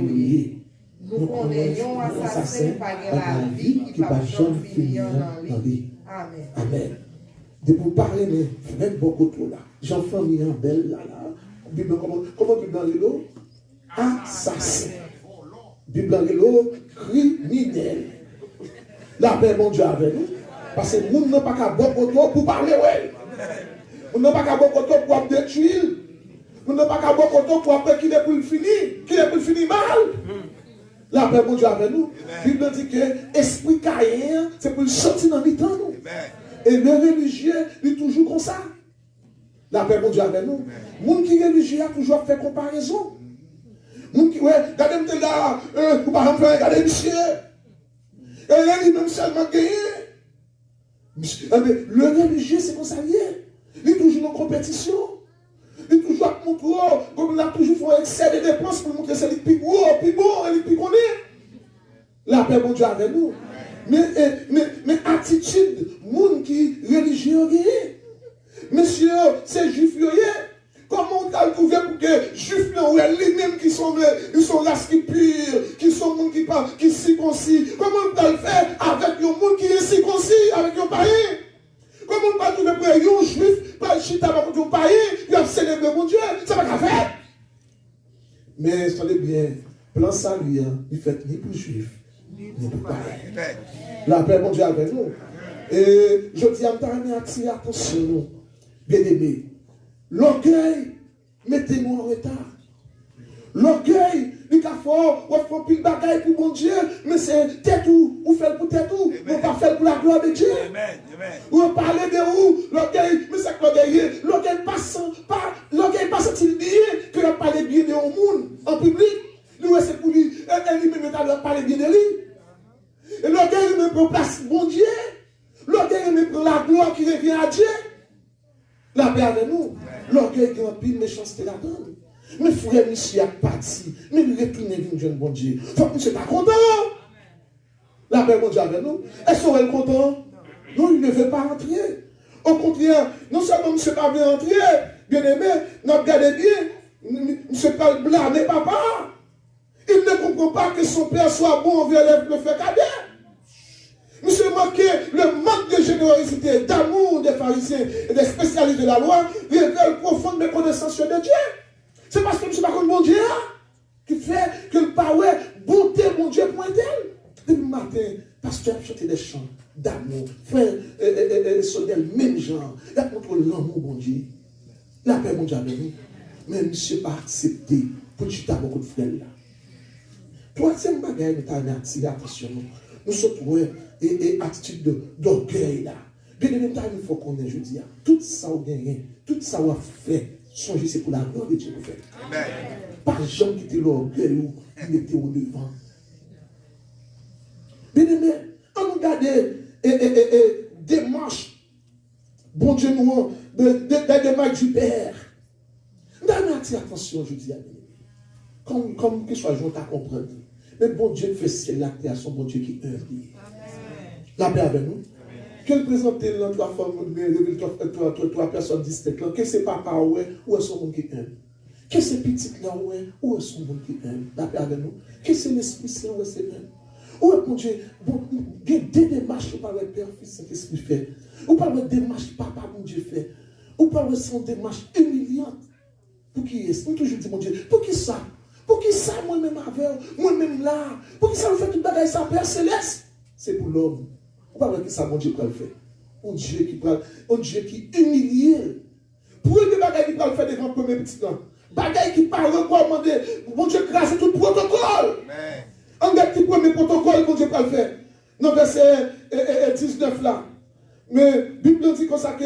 Speaker 4: Nous connaissons assassin par la vie qui va jamais finir dans lui. Amen.
Speaker 2: Amen. De pour parler des frères beaucoup trop là. J'en mis en belle là. Bible comment Bible dans l'eau? Assassin. Bible dans l'eau, criminel. La paix, mon Dieu, avec nous. Parce que nous n'avons pas qu'à beaucoup pour parler, ouais. Nous n'avons pas qu'à beaucoup pour détruire. Nous n'avons pas qu'à beaucoup pour appeler qu'il est pour le finir. Qu'il est pour le finir mal. La paix, mon Dieu, avec nous. La Bible dit que l'esprit caïen, c'est pour le sortir dans le temps. Et le religieux, il est toujours comme ça. La paix, mon Dieu, avec nous. Le monde qui est religieux a toujours fait comparaison. Moun qui, ouais, regardez-moi là, ou par exemple, regardez monsieur. Et là, il même seulement gagné. Le religieux, c'est comme ça, il est toujours en compétition. Il est toujours à montrer, comme il a toujours fait excès de dépenses pour montrer que c'est le plus gros, plus bon, et le plus connu. La paix, bon Dieu, avec nous. Mais attitude, monde qui religieux, monsieur, c'est juif, comment on a trouvé pour que juifs, les-mêmes qui sont races qui pures, qui sont monde qui circoncis, comment on a fait avec un monde qui est circoncis, avec un païen? Comment on a trouvé pour un juif, pas le chita avec un païen, il a célébré mon Dieu, ça va qu'à faire. Mais, attendez bien, plan salut, il fait ni pour juif, ni pour païen. La paix, mon Dieu, avec nous. Et je dis à m'amener à attirer attention, nous, bien aimés. L'orgueil, mettez-nous en retard. L'orgueil, il faut pile de bagaille pour mon Dieu, mais c'est tête ou fait pour tête ou, on pas fait pour la gloire de Dieu. Ou parler de où, l'orgueil, mais c'est que l'orgueil passe il dit que l'on parle bien de monde en public. Nous, c'est pour lui, lui-même, parler bien de lui. Et l'orgueil, il me place mon Dieu. L'orgueil, il me prend la gloire qui revient à Dieu. La paix avec nous. L'orgueil qui remplit méchanceté la donne. Mais frère, monsieur a parti. Mais il retourne vers Dieu, bon Dieu. Faut que monsieur pas content. La paix, mon Dieu, avec nous. Est-ce qu'on est content? Non, il ne veut pas entrer. Au contraire, non seulement monsieur pas bien entrer, bien aimé, nous regardez bien, monsieur pas blâmer papa. Il ne comprend pas que son père soit bon envers le fait cadet. Monsieur manqué le manque de générosité, d'amour des pharisiens et des spécialistes de la loi révèle profonde méconnaissance de Dieu. C'est parce que monsieur pas comme bon Dieu qui fait que le parole bonté mon Dieu point tel. Depuis le matin, pasteur a chanté des chants d'amour, frère soldel même genre, il a montré l'amour bon Dieu. La paix mon Dieu avec nous. Mais monsieur pas accepté pour chuter beaucoup de frères là. Troisième bagage, nous avons attiré attention. Nous sommes et attitude d'orgueil là. Bien aimé, il faut qu'on ait, je dis, tout ça a gagné, tout ça a fait, changer, c'est pour la gloire de Dieu. Amen. Pas gens qui étaient l'orgueil ou qui étaient au devant. Bien aimé, on regarde démarche, bon Dieu nous, des démarches du Père. Nous avons attiré attention, je dis, comme que soit joint à comprendre. Mais bon Dieu fait c'est la création, bon Dieu qui œuvre. La paix avec nous. Quel présenter dans trois formes, trois personnes distinctes. Que c'est papa ou est-ce son monde qui aime? Que c'est petit là ou est-ce son monde qui aime? La paix avec nous. Que c'est l'Esprit Saint ou est-ce c'est même? Ou est-ce mon Dieu? Bon, il y a des démarches par le Père, Fils, Saint-Esprit fait. Ou par le démarche papa, mon Dieu fait. Ou par le son démarche humiliante. Pour qui est-ce? Nous toujours dit, mon Dieu, pour qui ça? Pour qui ça, moi-même avec, moi-même là? Pour qui ça vous fait toute bagaille ça, Père Céleste? C'est pour l'homme. Vous parlez de ça, mon Dieu, peut le faire. Un Dieu qui humilie. Pour une bagaille qui peut le faire devant le premier petit temps. Bagaille qui parle recommander. Mon Dieu, grâce à tout protocole. En gars qui premier protocole, mon Dieu, peut le faire. Dans verset 19 là. Mais la Bible dit comme ça que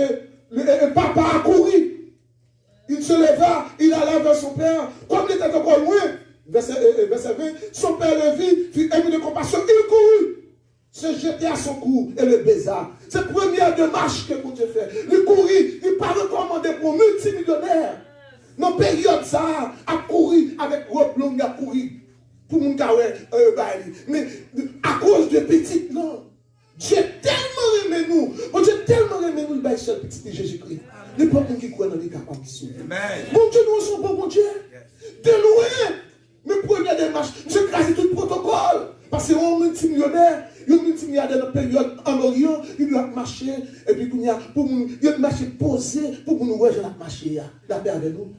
Speaker 2: le papa a couru. Il se leva, il alla vers son père. Comme il était encore loin, verset 20, son père le vit, fut ému de compassion, il courut, se jetait à son cou et le baisa. C'est la première démarche que Dieu fait. Il courit, il pas recommandé pour multimillionnaire. Dans la période, ça a couru avec replong, il a couru pour mon carré, mais à cause de petites, non. Dieu tellement aimé nous, Dieu tellement aimé nous, il va seul petit Jésus-Christ. Les peuples qui croient dans les capables de sauver. Bon Dieu, nous sommes bon Dieu. De loin, mes premières démarches, je crase tout le protocole. Parce que un multimillionnaire dans la période en Orient, il a marché, et puis il a marché posé pour nous voir, il a marché. La paix avec nous.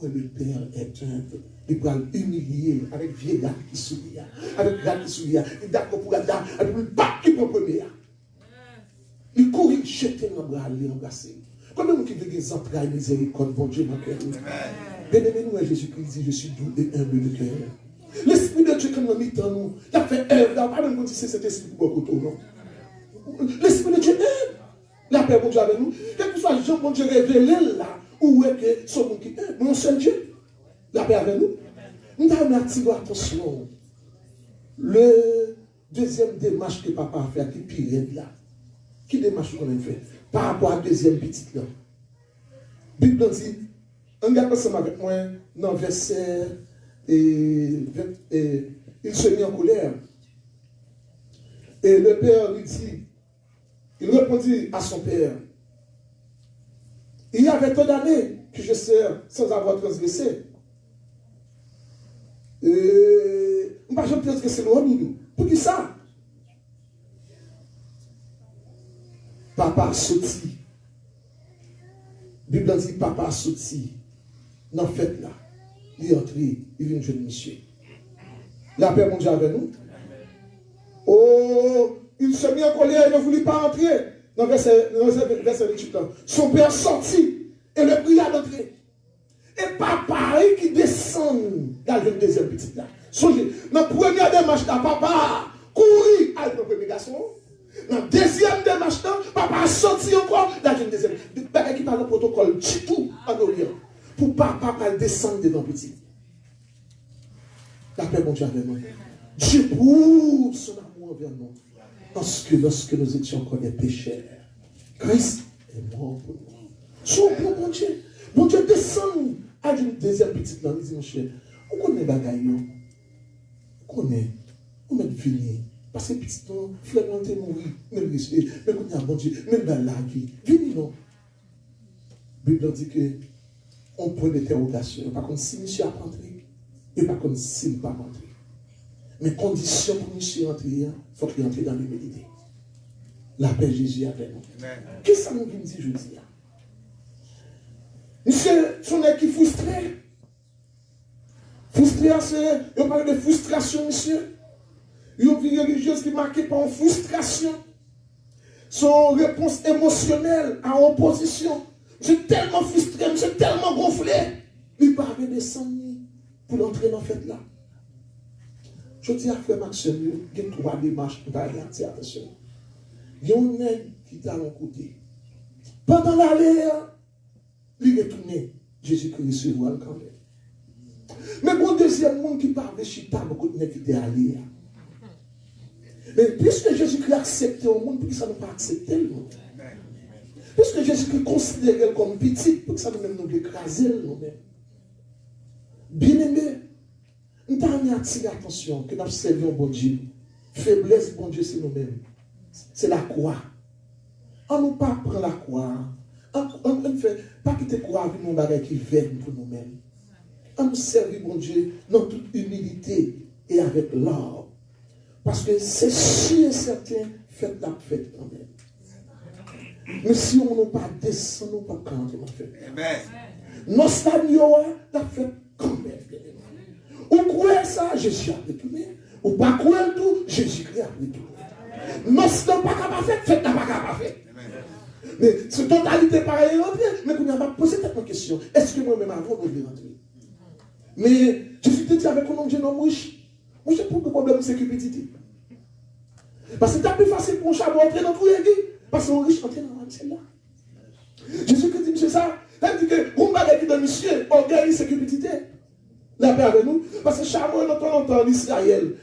Speaker 2: Oui, le Père est humble. Il va humilier avec vieillard qui sourit, avec grâce qui sourit. Il d'accord pour la dame, avec le bac qui prend premier. Il court, il jette dans le bras, il embrasser. Combien de gens qui veulent des entrailles miséricorde, bon Dieu, mon cœur? Bien-aimez-nous, Jésus-Christ dit, je suis doux et humble de cœur. L'Esprit de Dieu, comme nous mettons nous, il a fait œuvre, il n'a pas même dit c'est cet esprit pour beaucoup, non. L'Esprit de Dieu aime. La paix, bon Dieu, avec nous. Quel que soit le Jean, bon Dieu, révélé là, où est que son monde qui aime, mon seul Dieu. La paix avec nous. Nous avons attiré attention. Le deuxième démarche que papa a fait, qui pire là. Qui démarche qu'on a fait par rapport à la deuxième petite là. La Bible dit, on regarde ensemble avec moi dans le verset, il se mit en colère. Et le père lui dit, il répondit à son père, il y avait tant d'années que je sers sans avoir transgressé. Je ne vais pas transgresser le nous. Pour qui ça? Papa a sorti. La Bible dit papa a sorti. Dans la fête là. Il est entré. Il vient de jeune monsieur. La paix, mon Dieu, avec nous. Oh, il se mit en colère, il ne voulut pas entrer. Dans le verset 28. Son père sortit et le pria d'entrer. Et papa qui descend dans le deuxième petit là. Songez, dans la première démarche, papa courit avec le premier garçon. Dans la deuxième démarche, papa a sorti encore dans une deuxième. Papa qui parle le protocole, tout en Orient. Pour papa descendre devant petit. La paix, mon Dieu, avec nous. Dieu prouve son amour envers nous. Parce que lorsque nous étions encore des pécheurs, Christ est mort pour nous. Son bon, mon Dieu. Mon Dieu descend à une deuxième petite langue. Il dit, mon cher, on connaît bagaille. On connaît. On met venir. Parce que petit temps, flagrant est mourir. Mais le respect. Mais qu'on a bon Dieu. Même dans la vie. Venez, non. La Bible dit que on prend l'interrogation. Par contre, si monsieur a rentré, et par contre, s'il n'a pas rentré. Mais condition pour monsieur rentrer, il faut qu'il entre dans l'humilité. La paix Jésus avec nous. Qu'est-ce que ça nous dit, je dis? Monsieur, son est qui frustré. Frustré, c'est. On parle de frustration, monsieur. Il y a une vie religieuse qui est marquée par une frustration. Son réponse émotionnelle à opposition. Je suis tellement frustré, je suis tellement gonflé. Il ne peut pas descendre pour entrer dans la fête là. Je dis à frère Maxime, il y a 3 démarches pour aller attention. Il y a un nègre qui est à l'un côté. Pendant l'aller, il est retourné. Jésus-Christ se voit quand même. Mais bon, deuxième monde qui parle de chita, beaucoup de nègres qui étaient allés. Mais puisque Jésus-Christ a accepté au monde, pourquoi ça ne pas accepter le monde? Puisque Jésus-Christ considère comme petit, pourquoi ça nous-mêmes nous écraser nous-mêmes? Bien aimé, nous avons attiré l'attention que nous servons bon Dieu. Faiblesse, bon Dieu, c'est nous-mêmes. C'est la croix. On ne pas prendre la croix. On ne fait pas quitter la croix avec nos bagages qui viennent pour nous-mêmes. On nous sert, bon Dieu, dans toute humilité et avec l'or. Parce que c'est sûr et certain, faites la fête quand même. Mais si on n'a pas descendu, on ne pas quand on fait. Nos stades, la fête quand même. Ou croyez ça, Jésus a retourné. Ou pas croyez tout, Jésus-Christ a retourné. Nos stades pas capable de faire, faites la pas capable de faire. Mais cette totalité pareille rentrer, mais qu'on n'a pas posé cette question. Est-ce que moi-même avant, je vais rentrer? Mais Jésus te dit avec un homme jeune riche. Moi, j'ai pas de problème de sécurité. Parce que c'est plus facile pour un chameau entrer dans tout l'église. Parce que les riches entrent dans la celle-là. Jésus dit, monsieur ça, il dit que vous m'avez dit de monsieur, orgueil, sécurité. La paix avec nous. Parce que chameau, longtemps en Israël,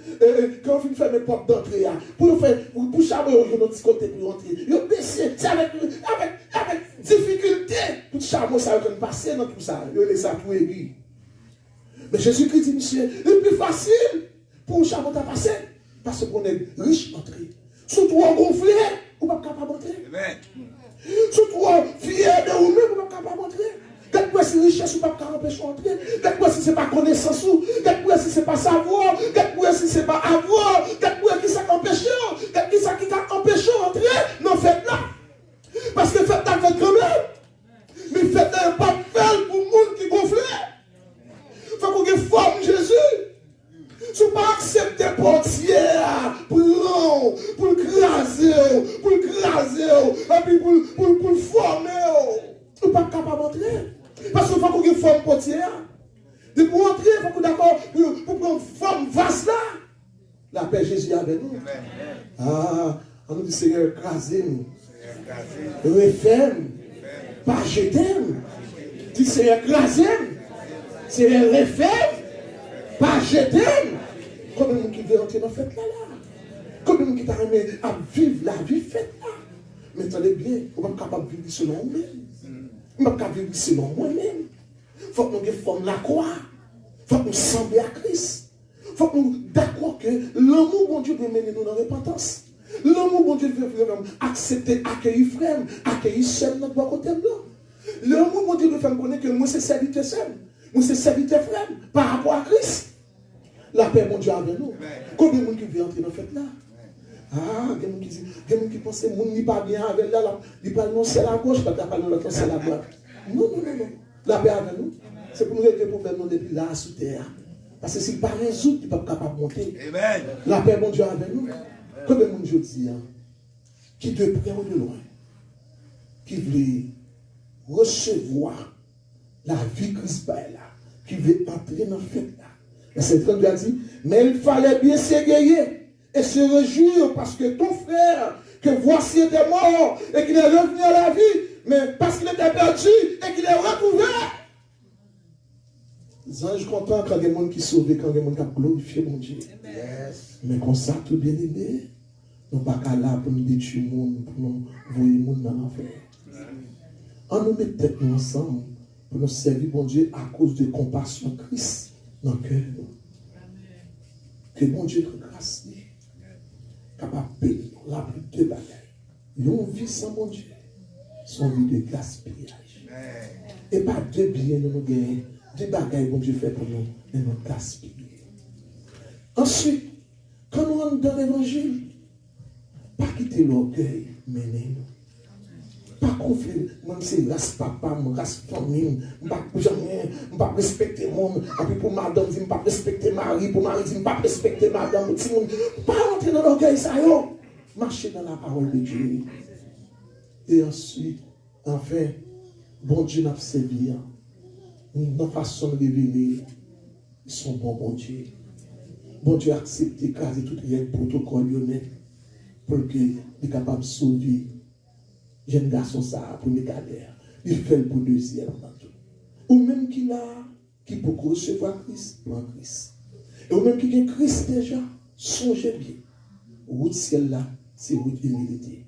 Speaker 2: quand on fait mes portes d'entrée, pour chameau, on a petit côté pour entrer. Il baissé, c'est avec difficulté. Tout chameau, ça va passer dans tout ça. Il laisse ça tout aigu. Mais Jésus-Christ dit, monsieur, c'est plus facile pour un chameau de passer. Parce qu'on est riche entré. Surtout en gonflé, on ne peut pas capable d'entrer. Surtout en fier de vous-même, on ne peut pas capable d'entrer. Quelquefois, si richesse, on ne peut pas empêcher d'entrer. Quelquefois, si ce n'est pas connaissance, quelquefois, si ce n'est pas savoir, quelquefois, si ce n'est pas avoir, quelquefois, qui ça empêche, quelquefois, qui empêche d'entrer dans fête là. Parce que fête là, fait quand même. Mais fête là, n'est pas belle pour le monde qui gonfle. Il faut qu'on forme Jésus. Si vous ne pas accepter portière pour le craser, et puis pour le former, vous n'êtes pas capable d'entrer. Parce qu'il faut qu'on ait une forme portière. Et pour entrer, il faut qu'on d'accord pour prendre forme vaste là. La paix Jésus est avec nous. Ah, on nous dit Seigneur, crasez-nous. Refais-nous. Pas jeter-nous. Dis Seigneur, crasez-nous. Seigneur, refais-nous. Pas jeter. Combien de monde qui veut entrer dans la fête là? Combien de monde qui t'a aimé à vivre la vie fête là? Mais attendez bien, on n'est pas capable de vivre selon nous-mêmes. On n'est pas capable de vivre selon moi-même. Il faut que nous formions la croix. Il faut que nous sembler à Christ. Il faut que nous d'accord que l'amour bon Dieu doit mener nous dans la repentance. L'amour bon Dieu veut vraiment accepter, accueillir frère, accueillir seul notre bon côté là. L'amour bon Dieu veut faire connaître que moi c'est serviteur seul. Moi c'est serviteur frère par rapport à Christ. La paix bon Dieu avec nous. Combien de monde qui veut entrer dans la fête là? Ah, il y a des gens qui pensent que le monde n'est pas bien avec là, il parle non, c'est la gauche, pas non, l'autre c'est la droite. Non. La paix avec nous. C'est pour nous régler pour faire nous depuis là, sous terre. Parce que s'il ne pas résoudre, il n'est pas capable de monter. Amen. La paix, bon Dieu, avec nous. Combien de monde je dis, qui de près ou de loin, qui veut recevoir la vie Christ là, qui veut entrer dans la fête là. Et c'est très bien dit, mais il fallait bien s'égayer et se réjouir parce que ton frère, que voici était mort et qu'il est revenu à la vie, mais parce qu'il était perdu et qu'il est retrouvé. Les anges contents quand il y a des gens qui sauvent, quand il y a des gens qui glorifient mon Dieu. Yes. Mais comme ça, tout bien aimé, nous ne sommes pas là pour nous détruire le monde, pour nous envoyer le monde dans l'enfer. On nous met peut-être nous ensemble pour nous servir mon Dieu à cause de compassion de Christ dans le cœur. Que mon Dieu te grâce, capable de payer la plus de bagages. Une vie sans mon Dieu, son vie de gaspillage. Et pas de biens nous gagnons. Des bagailles que Dieu fait pour nous, et nous gaspiller. Ensuite, quand nous rentrons dans l'évangile, pas quitter l'orgueil, mener nous. Pas confier, même si race papa, race famille, je ne pas respecter le monde. Et puis pour madame, je ne pas respecter mari, pour mari, je ne pas respecter madame. Pas rentrer dans l'orgueil, ça y est. Marcher dans la parole de Dieu. Et ensuite, enfin, bon Dieu n'a pas servi. Nos façons de révéler, ils sont bons, bon Dieu. Bon Dieu a accepté quasi tout le protocole pour qu'il soit capable de sauver jeune garçon ça pour mes galères. Il fait pour deuxième. Ou même qui peut recevoir Christ, prend Christ. Et ou même qui a Christ déjà, songez bien. Route ciel là, c'est route humilité.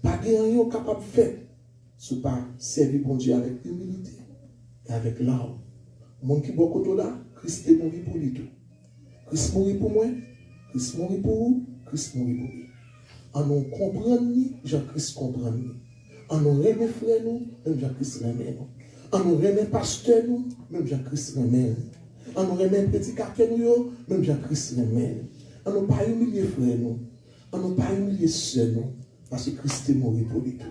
Speaker 2: Pas de rien capable de faire, ce n'est pas servir bon Dieu avec humilité. Avec l'arme. Mon qui beaucoup de là, Christ est mort pour lui tout. Christ mort pour moi, Christ mort pour vous, Christ mort pour lui. En nous comprendre, Jean-Christ comprend nous. En nous remet frère nous, même Jean-Christ remet nous. En nous remet pasteur nous, même Jean-Christ remet nous. En nous remet petit quartier nous, même Jean-Christ remet nous. En nous pas humilier frère nous. En nous pas humilier sœur nous, parce que Christ est mort pour lui tout.